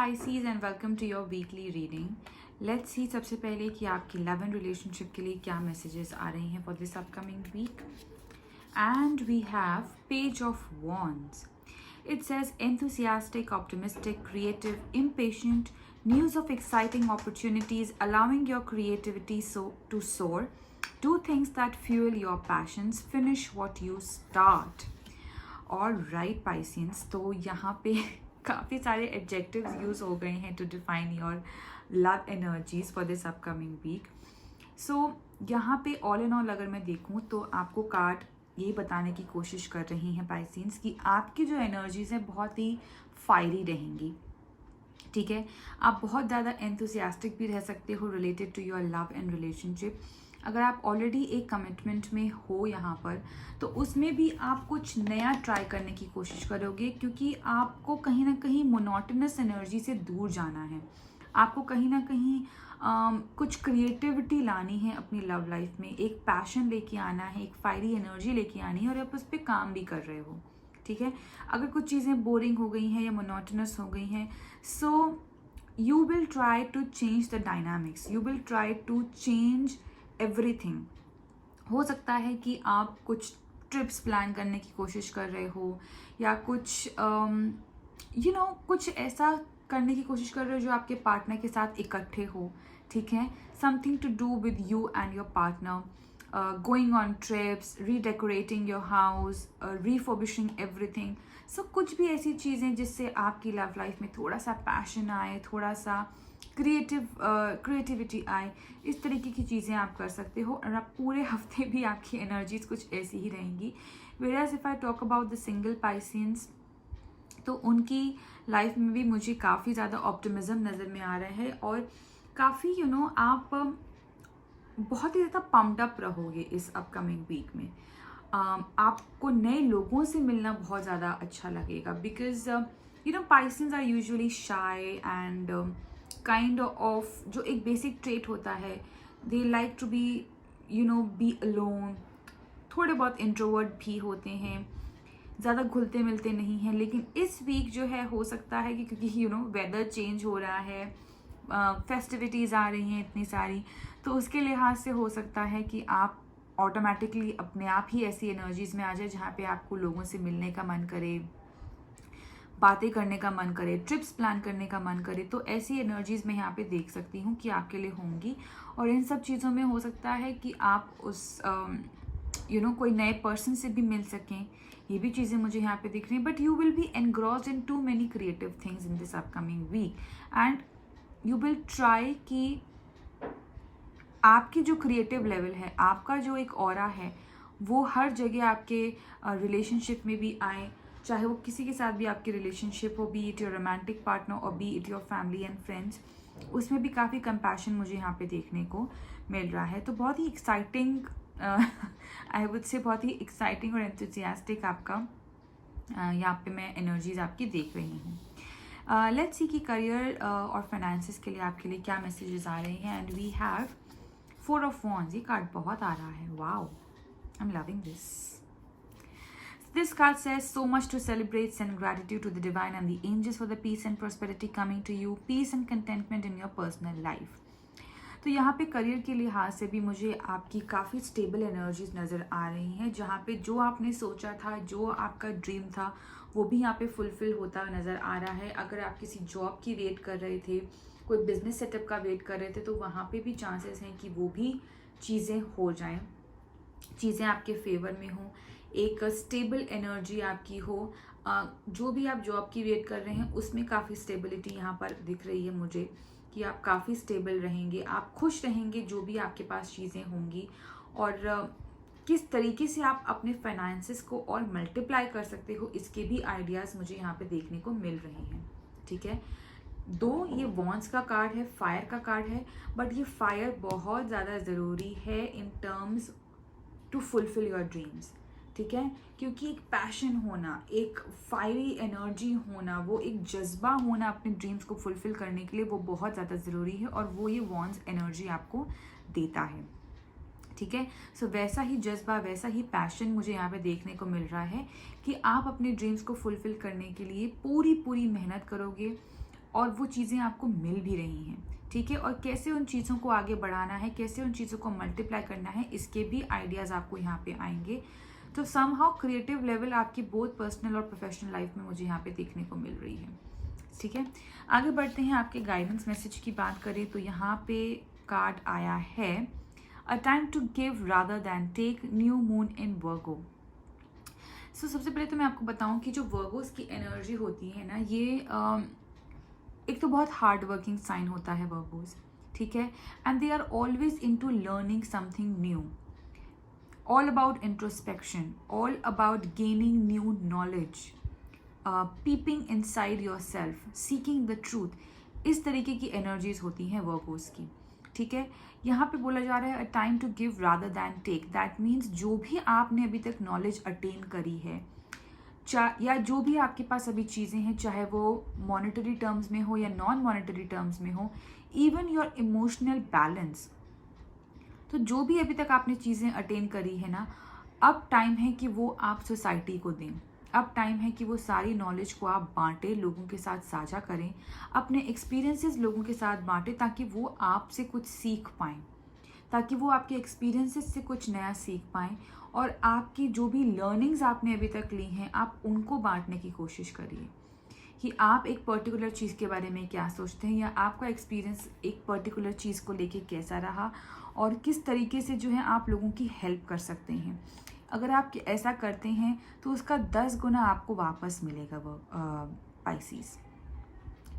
Pisces and welcome to your weekly reading. Let's see सबसे पहले कि आपकी लव एंड रिलेशनशिप के लिए क्या मैसेजेस आ रहे हैं for this upcoming week. And we have Page of Wands. It says enthusiastic, optimistic, creative, impatient, news of exciting opportunities, allowing your creativity to soar. Do things that fuel your passions. Finish what you start. All right, Pisceans. तो यहाँ पे काफ़ी सारे adjectives use हो गए हैं to define your love energies for this upcoming week. So यहाँ पे ऑल इन ऑल अगर मैं देखूँ तो आपको कार्ड ये बताने की कोशिश कर रही हैं पाइसेंस कि आपकी जो एनर्जीज हैं बहुत ही फायरी रहेंगी. ठीक है, आप बहुत ज़्यादा एंथुसियास्टिक भी रह सकते हो related to your love and relationship. अगर आप ऑलरेडी एक कमिटमेंट में हो यहाँ पर तो उसमें भी आप कुछ नया ट्राई करने की कोशिश करोगे, क्योंकि आपको कहीं ना कहीं मोनोटोनस एनर्जी से दूर जाना है. आपको कहीं ना कहीं कुछ क्रिएटिविटी लानी है अपनी लव लाइफ में, एक पैशन लेके आना है, एक फायरी एनर्जी लेके आनी है और आप उस पर काम भी कर रहे हो. ठीक है, अगर कुछ चीज़ें बोरिंग हो गई हैं या मोनोटोनस हो गई हैं, so you will try to change the dynamics, you will try to change everything. हो सकता है कि आप कुछ ट्रिप्स प्लान करने की कोशिश कर रहे हो या कुछ कुछ ऐसा करने की कोशिश कर रहे हो जो आपके पार्टनर के साथ इकट्ठे हो. ठीक है, something to do with you and your partner, going on trips, redecorating your house, refurbishing everything. So कुछ भी ऐसी चीज़ें जिससे आपकी लव लाइफ में थोड़ा सा पैशन आए, थोड़ा सा क्रिएटिविटी आए, इस तरीके की चीज़ें आप कर सकते हो. और आप पूरे हफ्ते भी आपकी एनर्जीज कुछ ऐसी ही रहेंगी. Whereas if I talk about the single Pisces, तो उनकी लाइफ में भी मुझे काफ़ी ज़्यादा ऑप्टिमिज्म नज़र में आ रहा है और काफ़ी आप बहुत ही ज़्यादा पम्प्ड अप रहोगे इस अपकमिंग वीक में. आपको नए लोगों से मिलना बहुत ज़्यादा अच्छा लगेगा, because Pisces are usually shy and kind of जो एक बेसिक ट्रेट होता है, they like to be be alone. थोड़े बहुत इंट्रोवर्ट भी होते हैं, ज़्यादा घुलते मिलते नहीं हैं. लेकिन इस वीक जो है हो सकता है कि क्योंकि वेदर चेंज हो रहा है, फेस्टिविटीज़ आ रही हैं इतनी सारी, तो उसके लिहाज से हो सकता है कि आप ऑटोमेटिकली अपने आप ही ऐसी एनर्जीज़ में आ जाए जहाँ पे आपको लोगों से मिलने का मन करे, बातें करने का मन करे, ट्रिप्स प्लान करने का मन करे. तो ऐसी एनर्जीज़ मैं यहाँ पे देख सकती हूँ कि आपके लिए होंगी. और इन सब चीज़ों में हो सकता है कि आप उस कोई नए पर्सन से भी मिल सकें. ये भी चीज़ें मुझे यहाँ पे दिख रही हैं. But you will be engrossed in too many creative things in this upcoming week and you will try कि आपकी जो क्रिएटिव लेवल है, आपका जो एक ऑरा है, वो हर जगह आपके रिलेशनशिप में भी आए. चाहे वो किसी के साथ भी आपकी रिलेशनशिप हो, be it your romantic partner और be it your family and friends, उसमें भी काफ़ी कंपैशन मुझे यहाँ पे देखने को मिल रहा है. तो बहुत ही एक्साइटिंग, आई वुड से बहुत ही एक्साइटिंग और एंथुसियास्टिक आपका यहाँ पे मैं एनर्जीज आपकी देख रही हूँ. लेट्स सी कि करियर और फाइनेंसिस के लिए आपके लिए क्या मैसेजेस आ रहे हैं. And we have 4 of wands. ये कार्ड बहुत आ रहा है. Wow, I am loving this. This card says so much to celebrate, send gratitude to the divine and the angels for the peace and prosperity coming to you, peace and contentment in your personal life. तो यहाँ पे career के लिहाज से भी मुझे आपकी काफ़ी स्टेबल एनर्जीज नज़र आ रही हैं, जहाँ पे जो आपने सोचा था, जो आपका ड्रीम था, वो भी यहाँ पे फुलफिल होता नज़र आ रहा है. अगर आप किसी जॉब की वेट कर रहे थे, कोई बिजनेस सेटअप का वेट कर रहे थे, तो वहाँ पे भी चांसेस हैं कि वो भी चीज़ें हो जाएं, चीज़ें आपके फेवर में हों, एक स्टेबल एनर्जी आपकी हो. जो भी आप जॉब की वेट कर रहे हैं उसमें काफ़ी स्टेबिलिटी यहाँ पर दिख रही है मुझे कि आप काफ़ी स्टेबल रहेंगे, आप खुश रहेंगे जो भी आपके पास चीज़ें होंगी. और किस तरीके से आप अपने फाइनेंसेस को और मल्टीप्लाई कर सकते हो, इसके भी आइडियाज़ मुझे यहाँ पे देखने को मिल रहे हैं. ठीक है, दो ये वॉन्ड्स का कार्ड है, फायर का कार्ड है, बट ये फायर बहुत ज़्यादा ज़रूरी है in terms to fulfil your dreams. ठीक है, क्योंकि एक पैशन होना, एक फायरी एनर्जी होना, वो एक जज्बा होना अपने ड्रीम्स को फुलफिल करने के लिए, वो बहुत ज़्यादा ज़रूरी है और वो ये वॉन्ड्स एनर्जी आपको देता है. ठीक है, सो वैसा ही जज्बा, वैसा ही पैशन मुझे यहाँ पे देखने को मिल रहा है कि आप अपने ड्रीम्स को फुलफिल करने के लिए पूरी मेहनत करोगे, और वो चीज़ें आपको मिल भी रही हैं, ठीक है। और कैसे उन चीज़ों को आगे बढ़ाना है, कैसे उन चीज़ों को मल्टीप्लाई करना है, इसके भी आइडियाज़ आपको यहाँ पे आएंगे। तो समहाउ क्रिएटिव लेवल आपकी बोथ पर्सनल और प्रोफेशनल लाइफ में मुझे यहाँ पे देखने को मिल रही है, ठीक है। आगे बढ़ते हैं, आपके गाइडेंस मैसेज की बात करें तो यहाँ पे कार्ड आया है a time to give rather than take, new moon in Virgo. सबसे पहले तो मैं आपको बताऊं कि जो वर्गोस की एनर्जी होती है ना, ये एक तो बहुत हार्ड वर्किंग साइन होता है वर्गोस, ठीक है। And they are always into learning something new, all about introspection, all about gaining new knowledge, peeping inside yourself, seeking the truth. इस तरीके की एनर्जीज होती हैं वर्गोस की, ठीक है। यहाँ पे बोला जा रहा है a time to give rather than take. That means जो भी आपने अभी तक नॉलेज अटेन करी है, या जो भी आपके पास अभी चीज़ें हैं, चाहे वो मॉनेटरी टर्म्स में हो या नॉन मॉनेटरी टर्म्स में हो, इवन योर इमोशनल बैलेंस, तो जो भी अभी तक आपने चीज़ें अटेन करी है ना, अब टाइम है कि वो आप सोसाइटी को दें। अब टाइम है कि वो सारी नॉलेज को आप बांटें, लोगों के साथ साझा करें, अपने एक्सपीरियंसेस लोगों के साथ बांटें, ताकि वो आपसे कुछ सीख पाएँ, ताकि वो आपके एक्सपीरियंसेस से कुछ नया सीख पाएँ, और आपकी जो भी लर्निंग्स आपने अभी तक ली हैं, आप उनको बांटने की कोशिश करिए कि आप एक पर्टिकुलर चीज़ के बारे में क्या सोचते हैं, या आपका एक्सपीरियंस एक पर्टिकुलर चीज़ को लेके कैसा रहा, और किस तरीके से जो है आप लोगों की हेल्प कर सकते हैं। अगर आप ऐसा करते हैं तो उसका 10 गुना आपको वापस मिलेगा वो पाइसीज,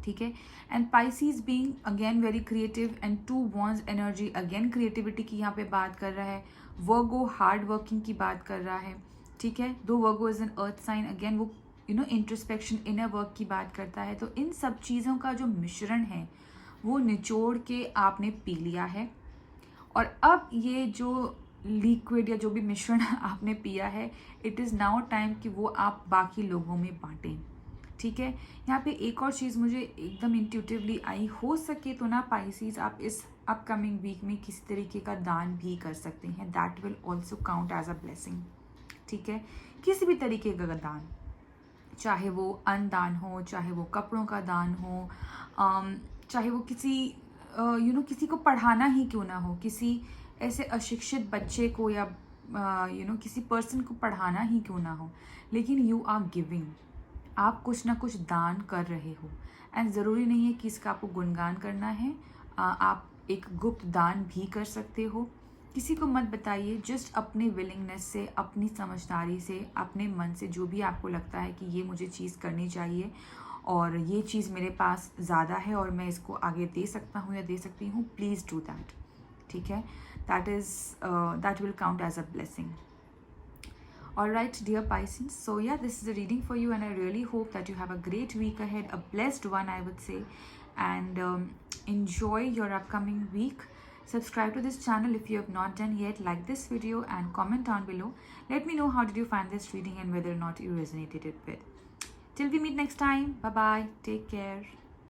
ठीक है। And Pisces being again very creative, and 2 wands energy again creativity की यहाँ पे बात कर रहा है। वर्गो हार्ड वर्किंग की बात कर रहा है, ठीक है। दो Virgo is an earth sign, again वो इंट्रोस्पेक्शन, इनर वर्क की बात करता है। तो इन सब चीज़ों का जो मिश्रण है वो निचोड़ के आपने पी लिया है, और अब ये जो लिक्विड या जो भी मिश्रण आपने पिया है, इट इज़ नाउ टाइम कि वो आप बाकी लोगों में बांटें, ठीक है। यहाँ पे एक और चीज़ मुझे एकदम इंट्यूटिवली आई, हो सके तो ना पाइसीज आप इस अपकमिंग वीक में किसी तरीके का दान भी कर सकते हैं। That will also count as a blessing, ठीक है। किसी भी तरीके का दान, चाहे वो अन्न दान हो, चाहे वो कपड़ों का दान हो, चाहे वो किसी किसी को पढ़ाना ही क्यों ना हो, किसी ऐसे अशिक्षित बच्चे को या किसी पर्सन को पढ़ाना ही क्यों ना हो, लेकिन यू आर गिविंग, आप कुछ ना कुछ दान कर रहे हो। एंड ज़रूरी नहीं है कि इसका आपको गुणगान करना है, आप एक गुप्त दान भी कर सकते हो। किसी को मत बताइए, जस्ट अपने विलिंगनेस से, अपनी समझदारी से, अपने मन से जो भी आपको लगता है कि ये मुझे चीज़ करनी चाहिए और ये चीज़ मेरे पास ज़्यादा है और मैं इसको आगे दे सकता हूँ या दे सकती हूँ, प्लीज़ डू दैट, ठीक है। That will count as a blessing. All right, dear Pisces. So yeah, this is a reading for you, and I really hope that you have a great week ahead, a blessed one, I would say, and enjoy your upcoming week. Subscribe to this channel if you have not done yet. Like this video and comment down below. Let me know how did you find this reading and whether or not you resonated with. Till we meet next time. Bye bye. Take care.